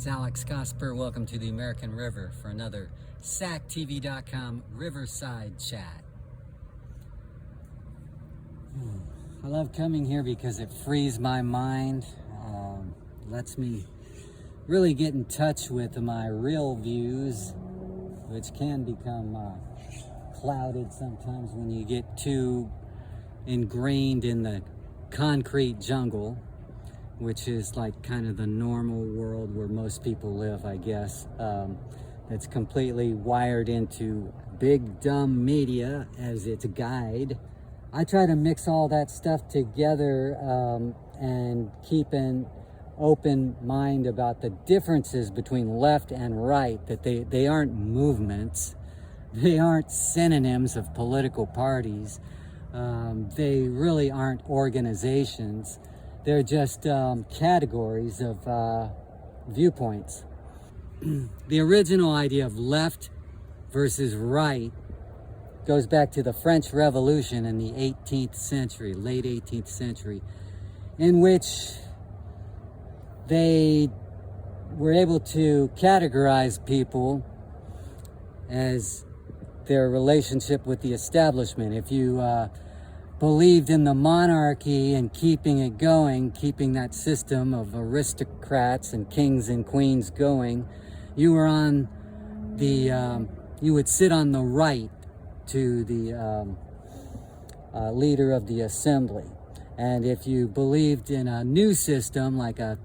it's Alex Cosper. Welcome to the American River for another SacTV.com Riverside Chat. I love coming here because it frees my mind, lets me really get in touch with my real views, which can become clouded sometimes when you get too ingrained in the concrete jungle, which is like kind of the normal world where most people live, I guess. That's completely wired into big dumb media as its guide. I try to mix all that stuff together and keep an open mind about the differences between left and right, that they aren't movements, they aren't synonyms of political parties, they really aren't organizations. They're just categories of viewpoints. The original idea of left versus right goes back to the French Revolution in the 18th century, late 18th century, in which they were able to categorize people as their relationship with the establishment. If you believed in the monarchy and keeping it going, keeping that system of aristocrats and kings and queens going, you were on the, you would sit on the right to the leader of the assembly. And if you believed in a new system, like a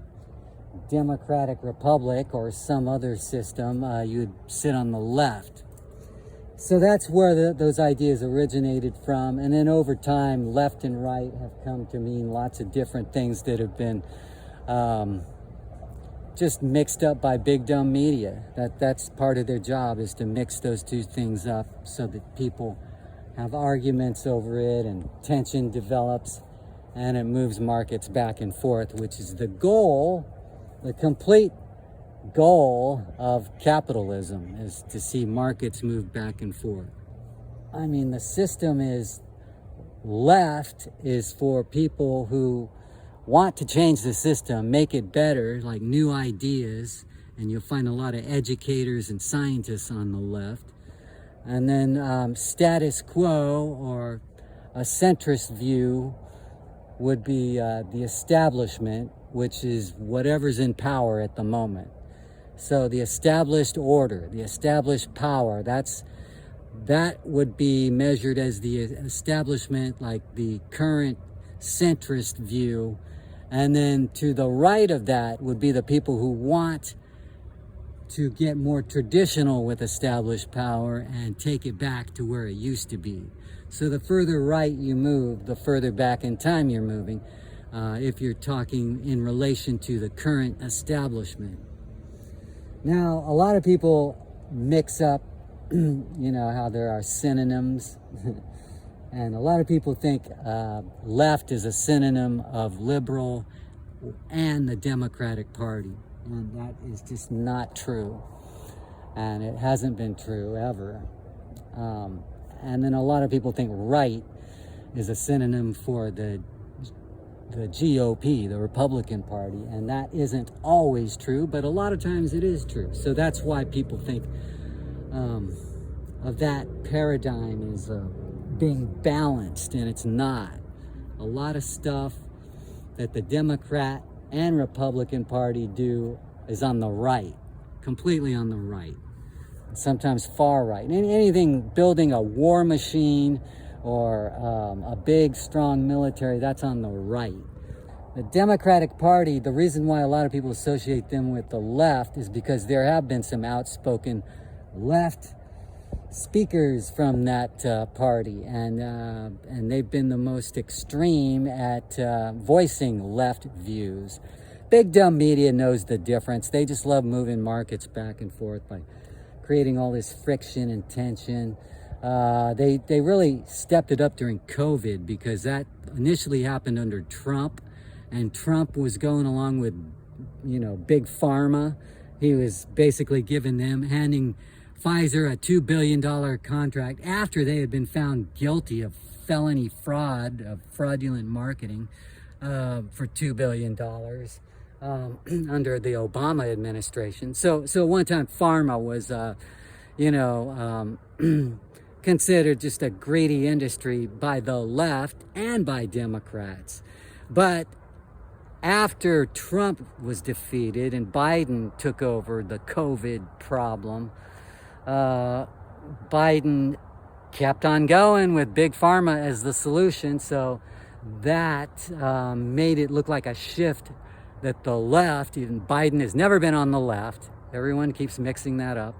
democratic republic or some other system, you would sit on the left. So that's where those ideas originated from. And then over time, left and right have come to mean lots of different things that have been just mixed up by big dumb media. That's part of their job, is to mix those two things up so that people have arguments over it and tension develops and it moves markets back and forth, which is the goal, the complete goal of capitalism, is to see markets move back and forth. I mean, the system is left is for people who want to change the system, make it better, like new ideas, and you'll find a lot of educators and scientists on the left. And then status quo, or a centrist view, would be the establishment, which is whatever's in power at the moment. So the established order, the established power, that would be measured as the establishment, like the current centrist view. And then to the right of that would be the people who want to get more traditional with established power and take it back to where it used to be. So the further right you move, the further back in time you're moving, if you're talking in relation to the current establishment. Now, a lot of people mix up, you know, how there are synonyms. And a lot of people think left is a synonym of liberal and the Democratic Party. And that is just not true. And it hasn't been true ever. And then a lot of people think right is a synonym for the GOP, the Republican Party, and that isn't always true, but a lot of times it is true. So that's why people think of that paradigm as being balanced, and it's not. A lot of stuff that the Democrat and Republican Party do is on the right, completely on the right, sometimes far right. Anything building a war machine or a big, strong military, that's on the right. The Democratic Party, the reason why a lot of people associate them with the left is because there have been some outspoken left speakers from that party, and they've been the most extreme at voicing left views. Big dumb media knows the difference. They just love moving markets back and forth by creating all this friction and tension. They really stepped it up during COVID, because that initially happened under Trump, and Trump was going along with, you know, big pharma. He was basically handing Pfizer a $2 billion contract after they had been found guilty of felony fraud, of fraudulent marketing, for $2 billion. under the Obama administration. So one time pharma was, considered just a greedy industry by the left and by Democrats. But after Trump was defeated and Biden took over the COVID problem, Biden kept on going with big pharma as the solution. So that made it look like a shift that the left, even Biden has never been on the left. Everyone keeps mixing that up.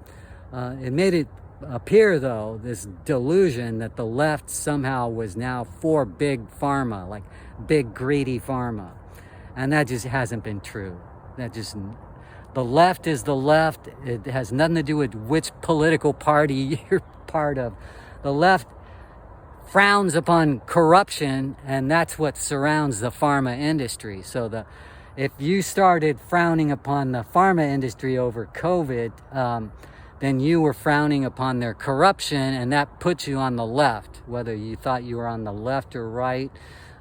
It made it appear, though, this delusion that the left somehow was now for big pharma, like big greedy pharma. And that just hasn't been true. The left is the left. It has nothing to do with which political party you're part of. The left frowns upon corruption, and that's what surrounds the pharma industry. So if you started frowning upon the pharma industry over COVID, then you were frowning upon their corruption, and that puts you on the left, whether you thought you were on the left or right,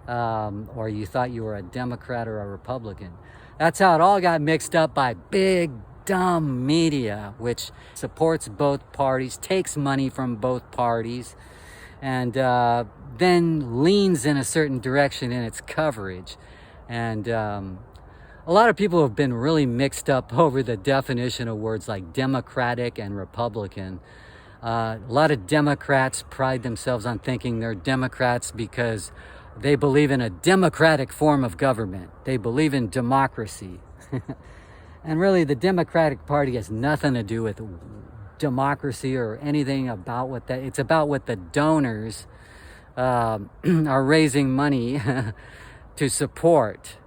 or you thought you were a Democrat or a Republican. That's how it all got mixed up by big, dumb media, which supports both parties, takes money from both parties, and then leans in a certain direction in its coverage. And a lot of people have been really mixed up over the definition of words like Democratic and Republican. A lot of Democrats pride themselves on thinking they're Democrats because they believe in a democratic form of government. They believe in democracy. And really, the Democratic Party has nothing to do with democracy or anything about what that. It's about what the donors are raising money to support.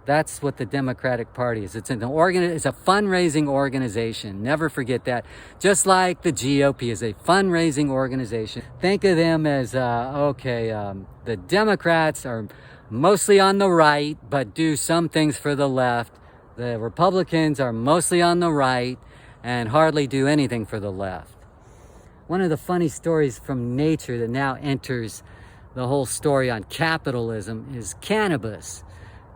That's what the Democratic Party is. It's a fundraising organization. Never forget that. Just like the GOP is a fundraising organization. Think of them as, the Democrats are mostly on the right, but do some things for the left. The Republicans are mostly on the right and hardly do anything for the left. One of the funny stories from nature that now enters the whole story on capitalism is cannabis.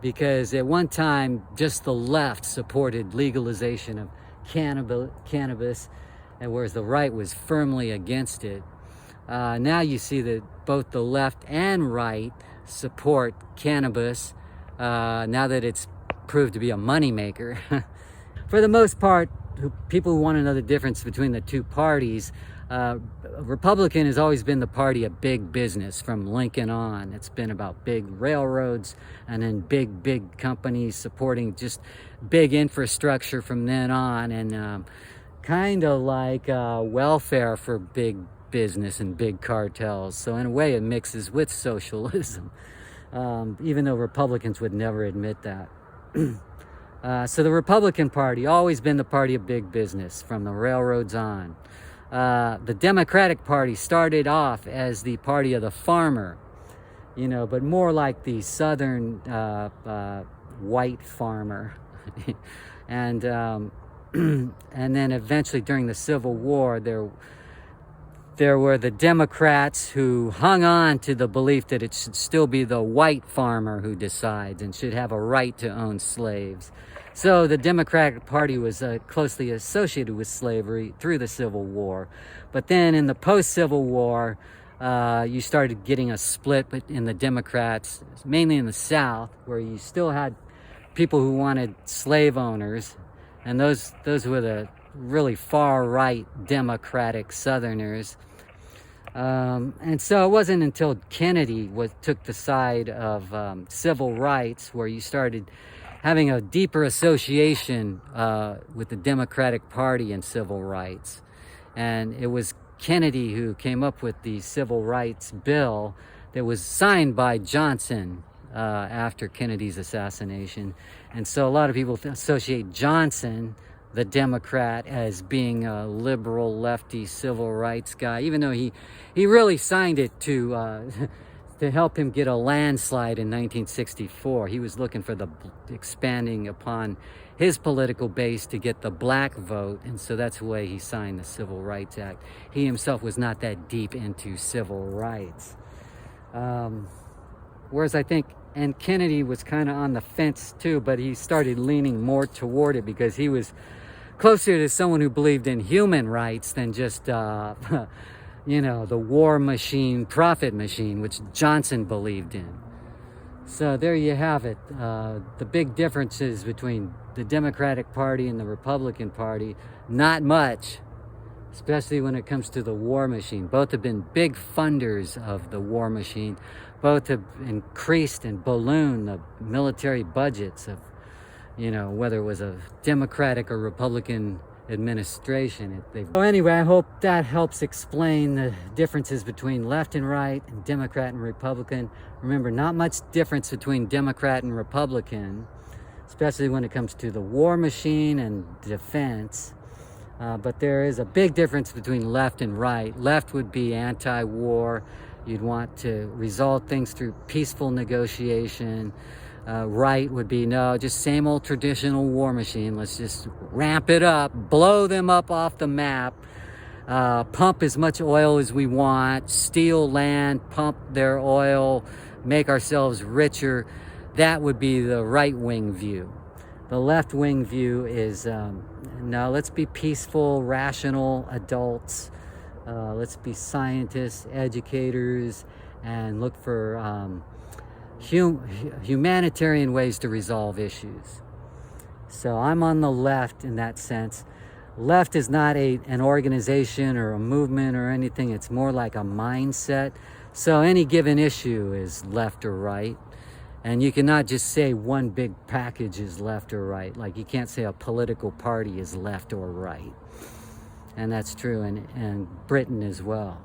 Because at one time, just the left supported legalization of cannabis, and whereas the right was firmly against it. Now you see that both the left and right support cannabis, now that it's proved to be a moneymaker. For the most part, people who want to know the difference between the two parties, Republican has always been the party of big business from Lincoln on. It's been about big railroads and then big companies supporting just big infrastructure from then on, and kind of like welfare for big business and big cartels. So in a way it mixes with socialism, even though Republicans would never admit that. So the Republican Party always been the party of big business from the railroads on. The Democratic Party started off as the party of the farmer, but more like the southern white farmer. And then eventually during the Civil War, there were the Democrats who hung on to the belief that it should still be the white farmer who decides and should have a right to own slaves. So the Democratic Party was closely associated with slavery through the Civil War. But then in the post-Civil War, you started getting a split in the Democrats, mainly in the South, where you still had people who wanted slave owners, and those were the really far-right Democratic Southerners. And so it wasn't until Kennedy took the side of civil rights where you started having a deeper association with the Democratic Party and civil rights. And it was Kennedy who came up with the Civil Rights Bill that was signed by Johnson after Kennedy's assassination. And so a lot of people associate Johnson, the Democrat, as being a liberal, lefty civil rights guy, even though he really signed it to help him get a landslide in 1964. He was looking for expanding upon his political base to get the black vote, and so that's the way he signed the Civil Rights Act. He himself was not that deep into civil rights. Whereas I think And Kennedy was kind of on the fence too, but he started leaning more toward it because he was closer to someone who believed in human rights than just, you know, the war machine, profit machine, which Johnson believed in. So there you have it. The big differences between the Democratic Party and the Republican Party, not much, especially when it comes to the war machine. Both have been big funders of the war machine. Both have increased and ballooned the military budgets of, you know, whether it was a Democratic or Republican administration. So anyway, I hope that helps explain the differences between left and right and Democrat and Republican. Remember, not much difference between Democrat and Republican, especially when it comes to the war machine and defense. But there is a big difference between left and right. Left would be anti-war. You'd want to resolve things through peaceful negotiation. Right would be, no, just same old traditional war machine. Let's just ramp it up, blow them up off the map, pump as much oil as we want, steal land, pump their oil, make ourselves richer. That would be the right-wing view. The left-wing view is, no, let's be peaceful, rational adults. Let's be scientists, educators, and look for humanitarian ways to resolve issues. So I'm on the left in that sense. Left is not an organization or a movement or anything. It's more like a mindset. So any given issue is left or right. And you cannot just say one big package is left or right. Like you can't say a political party is left or right. And that's true in Britain as well.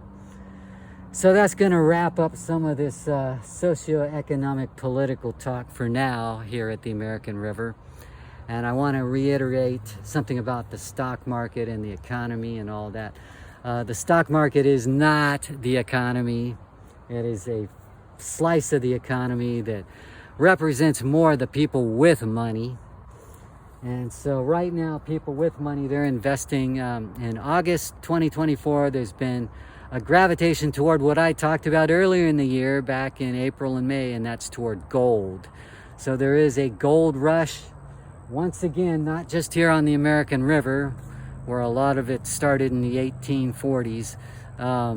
So that's going to wrap up some of this socioeconomic political talk for now here at the American River. And I want to reiterate something about the stock market and the economy and all that. The stock market is not the economy. It is a slice of the economy that represents more the people with money. And so right now, people with money, they're investing. In August 2024, there's been a gravitation toward what I talked about earlier in the year, back in April and May, and that's toward gold. So there is a gold rush, once again, not just here on the American River, where a lot of it started in the 1840s.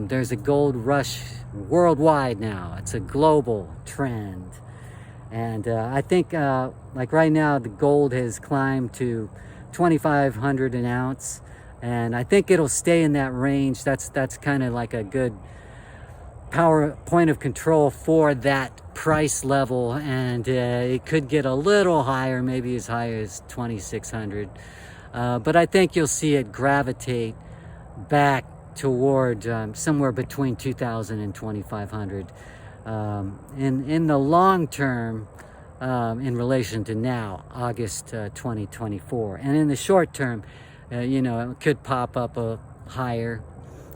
There's a gold rush worldwide now. It's a global trend. And I think, like right now, the gold has climbed to 2,500 an ounce. And I think it'll stay in that range. That's kind of like a good point of control for that price level. And it could get a little higher, maybe as high as 2,600. But I think you'll see it gravitate back toward somewhere between 2,000 and 2,500. In the long term, in relation to now, August 2024. And in the short term, you know, it could pop up higher.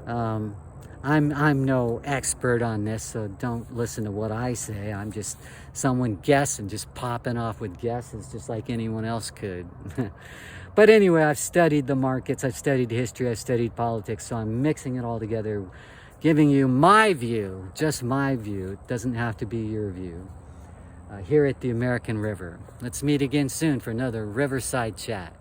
I'm no expert on this, so don't listen to what I say. I'm just someone guessing, just popping off with guesses, just like anyone else could. But anyway, I've studied the markets, I've studied history, I've studied politics, so I'm mixing it all together, giving you my view, just my view. It doesn't have to be your view. Here at the American River. Let's meet again soon for another Riverside Chat.